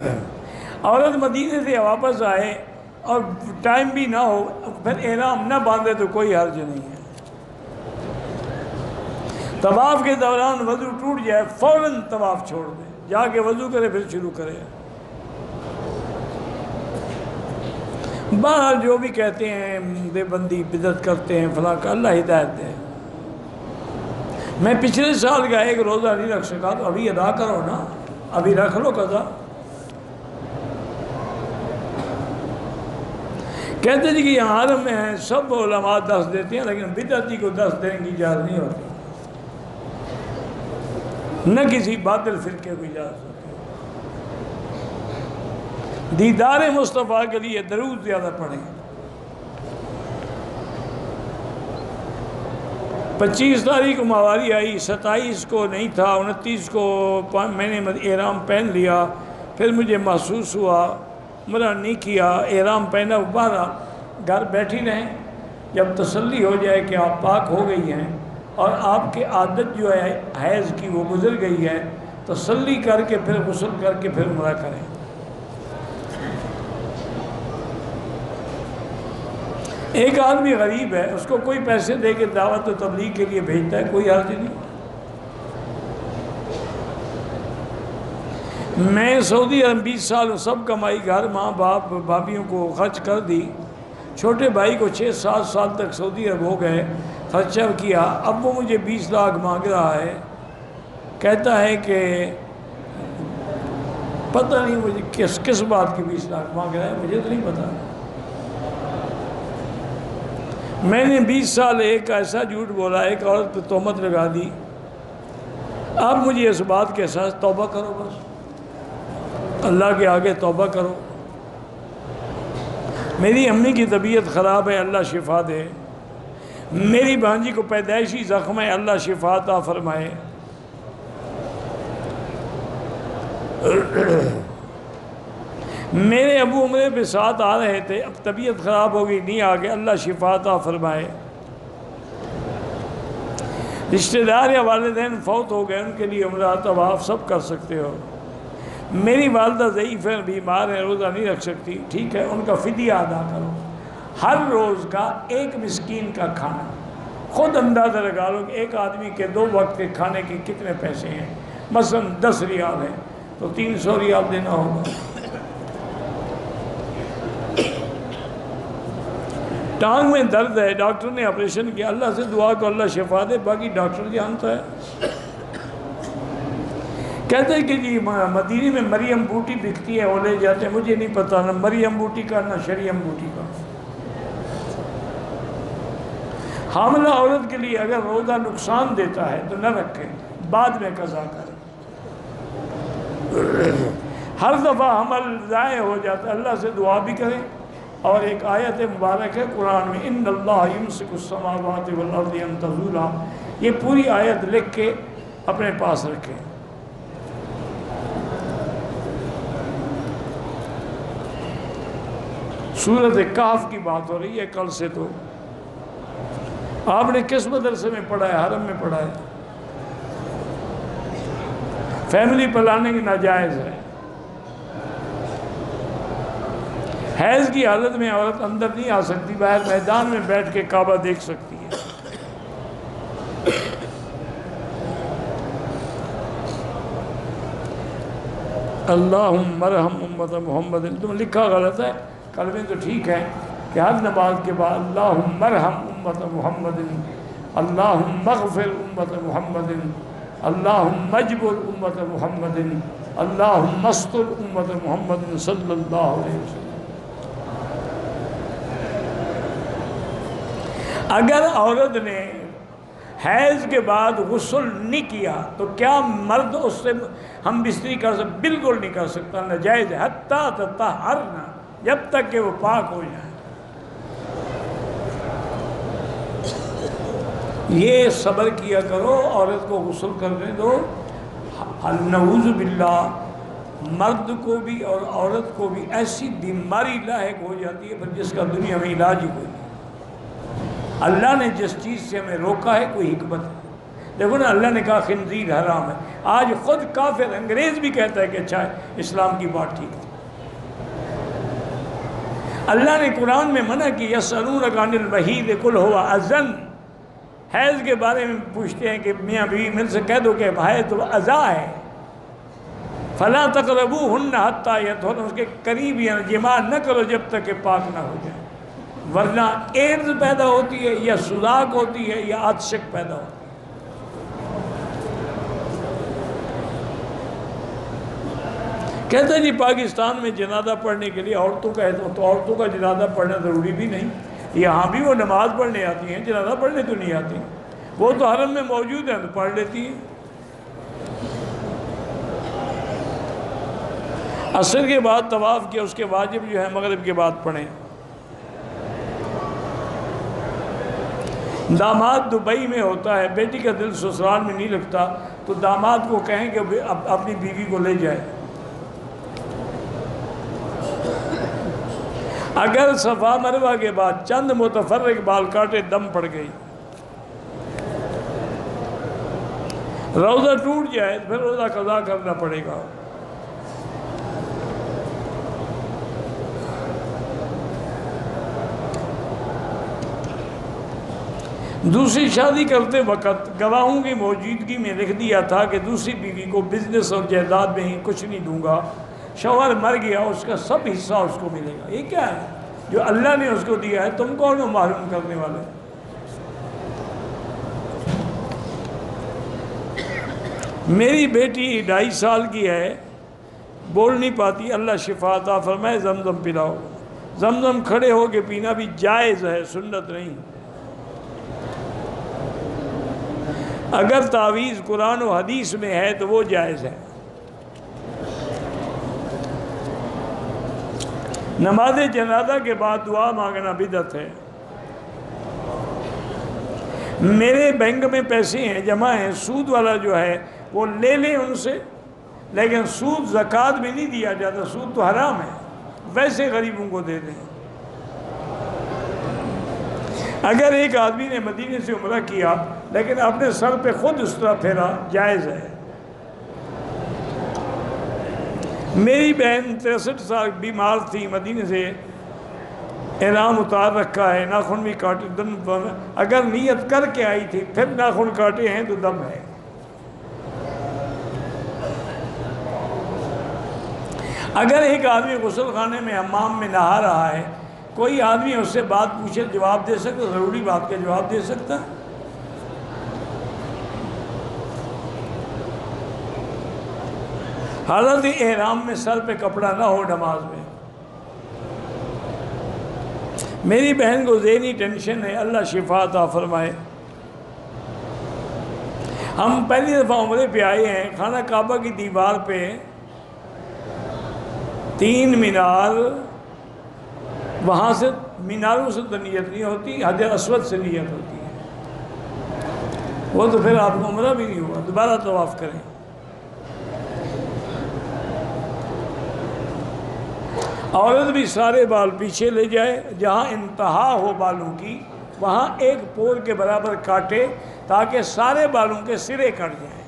عورت مدینے سے واپس آئے اور ٹائم بھی نہ ہو، پھر احرام نہ باندھے تو کوئی حرج نہیں ہے۔ طواف کے دوران وضو ٹوٹ جائے فوراً طواف چھوڑ دے، جا کے وضو کرے پھر شروع کرے۔ بہرحال جو بھی کہتے ہیں دیوبندی بدعت کرتے ہیں فلاں کا، اللہ ہدایت دے۔ میں پچھلے سال کا ایک روزہ نہیں رکھ سکا تو ابھی ادا کرو نا، ابھی رکھ لو قضا۔ کہتے جی کہ یہاں حرم میں ہیں سب علماء 10 دیتے ہیں، لیکن بدعتی کو 10 دینے کی اجازت نہیں ہوتی، نہ کسی باطل فرقے کو اجازت ہوتی۔ دیدار مصطفیٰ کے لیے درود زیادہ پڑھیں۔ 25 تاریخ کو ماواری آئی، 27 کو نہیں تھا، 29 کو میں نے احرام پہن لیا، پھر مجھے محسوس ہوا مرا نہیں کیا، احرام پہنا، باہر گھر بیٹھی رہیں، جب تسلی ہو جائے کہ آپ پاک ہو گئی ہیں اور آپ کی عادت جو ہے حیض کی وہ گزر گئی ہے، تسلی کر کے پھر غسل کر کے پھر عمرہ کریں۔ ایک آدمی غریب ہے، اس کو کوئی پیسے دے کے دعوت و تبلیغ کے لیے بھیجتا ہے، کوئی حرج نہیں۔ میں سعودی عرب 20 سال سب کمائی گھر ماں باپ بھابھیوں کو خرچ کر دی، چھوٹے بھائی کو 6-7 سال تک سعودی عرب ہو گئے، خرچہ کیا، اب وہ مجھے 20 لاکھ مانگ رہا ہے، کہتا ہے کہ پتہ نہیں مجھے کس بات کی 20 لاکھ مانگ رہا ہے، مجھے تو نہیں پتا۔ میں نے 20 سال ایک ایسا جھوٹ بولا، ایک عورت پہ تہمت لگا دی، اب مجھے اس بات کے احساس، توبہ کرو، بس اللہ کے آگے توبہ کرو۔ میری امی کی طبیعت خراب ہے، اللہ شفا دے۔ میری بھانجی کو پیدائشی زخم ہے، اللہ شفا عطا فرمائے۔ میرے ابو عمرے پہ ساتھ آ رہے تھے، اب طبیعت خراب ہو گئی، نہیں آ گئے، اللہ شفا عطا فرمائے۔ رشتہ دار یا والدین فوت ہو گئے، ان کے لیے عمرہ طواف سب کر سکتے ہو۔ میری والدہ ضعیف ہے، بیمار ہے، روزہ نہیں رکھ سکتی، ٹھیک ہے، ان کا فدیہ ادا کرو، ہر روز کا ایک مسکین کا کھانا۔ خود اندازہ لگا لو کہ ایک آدمی کے 2 وقت کے کھانے کے کتنے پیسے ہیں، مثلا 10 ریال ہے تو 300 ریال دینا ہوگا۔ ٹانگ میں درد ہے، ڈاکٹر نے آپریشن کیا، اللہ سے دعا کو اللہ شفا دے، باقی ڈاکٹر جانتا ہے۔ کہتے ہیں کہ جی مدینے میں مریم بوٹی بکتی ہے، وہ لے جاتے ہیں، مجھے نہیں پتا نہ مریم بوٹی کا نہ شریم بوٹی کا۔ حاملہ عورت کے لیے اگر روزہ نقصان دیتا ہے تو نہ رکھے، بعد میں قضا کرے۔ ہر دفعہ حمل ضائع ہو جاتا ہے، اللہ سے دعا بھی کریں، اور ایک آیت مبارک ہے قرآن میں، ان اللہ یمسک السماوات والارض ان تزولا، یہ پوری آیت لکھ کے اپنے پاس رکھیں۔ سورۃ کہف کی بات ہو رہی ہے کل سے، تو آپ نے کس مدرسے میں پڑھا ہے؟ حرم میں پڑھا ہے۔ فیملی پلاننگ ناجائز ہے۔ حیض کی حالت میں عورت اندر نہیں آ سکتی، باہر میدان میں بیٹھ کے کعبہ دیکھ سکتی ہے۔ اللہم ارحم امت محمد، تم لکھا غلط ہے، کلمے تو ٹھیک ہے کہ ہر نماز کے بعد اللہم ارحم امت محمد، اللہم اغفر امت محمد، اللہم اجبر امت محمد، اللہم استر امت محمد صلی اللہ علیہ وسلم۔ اگر عورت نے حیض کے بعد غسل نہیں کیا تو کیا مرد اس سے ہم بستری کر سکتے؟ بالکل نہیں کر سکتا، ناجائز ہے، حتیٰ تطہرن، جب تک کہ وہ پاک ہو جائے۔ یہ صبر کیا کرو، عورت کو غسل کرنے دو۔ نعوذ باللہ، مرد کو بھی اور عورت کو بھی ایسی بیماری لاحق ہو جاتی ہے پھر جس کا دنیا میں علاج ہی کوئی نہیں۔ اللہ نے جس چیز سے ہمیں روکا ہے کوئی حکمت ہے۔ دیکھو نا، اللہ نے کہا خنزیر حرام ہے، آج خود کافر انگریز بھی کہتا ہے کہ اچھا ہے، اسلام کی بات ٹھیک تھی۔ اللہ نے قرآن میں منع کی، یسألونک عن المحیض قل هو اذن، حیض کے بارے میں پوچھتے ہیں کہ میاں بیوی مل سے کہہ دو کہ حیض تو اذا ہے، فلا تقربوہن حتی یطہرن، اس کے قریب یا جماع نہ کرو جب تک کہ پاک نہ ہو جائے، ورنہ ایڈز پیدا ہوتی ہے یا سوزاک ہوتی ہے یا عطشک پیدا ہوتی ہے۔ کہتا ہے جی پاکستان میں جنازہ پڑھنے کے لیے عورتوں کا ہے تو عورتوں کا جنازہ پڑھنا ضروری بھی نہیں، یہاں بھی وہ نماز پڑھنے آتی ہیں، جنازہ پڑھنے تو نہیں آتی، وہ تو حرم میں موجود ہیں تو پڑھ لیتی ہیں۔ عصر کے بعد طواف کیا، اس کے واجب جو ہے مغرب کے بعد پڑھیں۔ داماد دبئی میں ہوتا ہے، بیٹی کا دل سسرال میں نہیں لگتا تو داماد کو کہیں کہ اپنی بیوی کو لے جائے۔ اگر صفا مروہ کے بعد چند متفرق بال کاٹے دم پڑ گئی، روزہ ٹوٹ جائے پھر روزہ قضا کرنا پڑے گا۔ دوسری شادی کرتے وقت گواہوں کی موجودگی میں لکھ دیا تھا کہ دوسری بیوی کو بزنس اور جائیداد میں ہی کچھ نہیں دوں گا، شوہر مر گیا اس کا سب حصہ اس کو ملے گا۔ یہ کیا ہے؟ جو اللہ نے اس کو دیا ہے تم کون ہو محروم کرنے والے؟ میری بیٹی 2.5 سال کی ہے، بول نہیں پاتی، اللہ شفا عطا فرمائے، زمزم پلاؤ۔ زمزم کھڑے ہو کے پینا بھی جائز ہے، سنت نہیں۔ اگر تعویذ قرآن و حدیث میں ہے تو وہ جائز ہے۔ نماز جنازہ کے بعد دعا مانگنا بدعت ہے۔ میرے بینک میں پیسے ہیں، جمع ہیں، سود والا جو ہے وہ لے لیں ان سے، لیکن سود زکوٰۃ میں نہیں دیا جاتا، سود تو حرام ہے، ویسے غریبوں کو دے دیں۔ اگر ایک آدمی نے مدینے سے عمرہ کیا لیکن اپنے سر پہ خود اس طرح پھیرا، جائز ہے۔ میری بہن 63 سال بیمار تھی، مدینے سے احرام اتار رکھا ہے، ناخن بھی کاٹے، اگر نیت کر کے آئی تھی پھر ناخن کاٹے ہیں تو دم ہے۔ اگر ایک آدمی غسل خانے میں حمام میں نہا رہا ہے، کوئی آدمی اس سے بات پوچھے جواب دے سکتا، ضروری بات کا جواب دے سکتا؟ حالت احرام میں سر پہ کپڑا نہ ہو نماز میں۔ میری بہن کو ذہنی ٹینشن ہے، اللہ شفا عطا فرمائے۔ ہم پہلی دفعہ عمرے پہ آئے ہیں، خانہ کعبہ کی دیوار پہ 3 مینار، وہاں سے میناروں سے تو نیت نہیں ہوتی، حجر اسود سے نیت ہوتی ہے، وہ تو پھر آپ کو عمرہ بھی نہیں ہوا، دوبارہ طواف کریں۔ عورت بھی سارے بال پیچھے لے جائے، جہاں انتہا ہو بالوں کی وہاں 1 پور کے برابر کاٹے تاکہ سارے بالوں کے سرے کٹ جائیں۔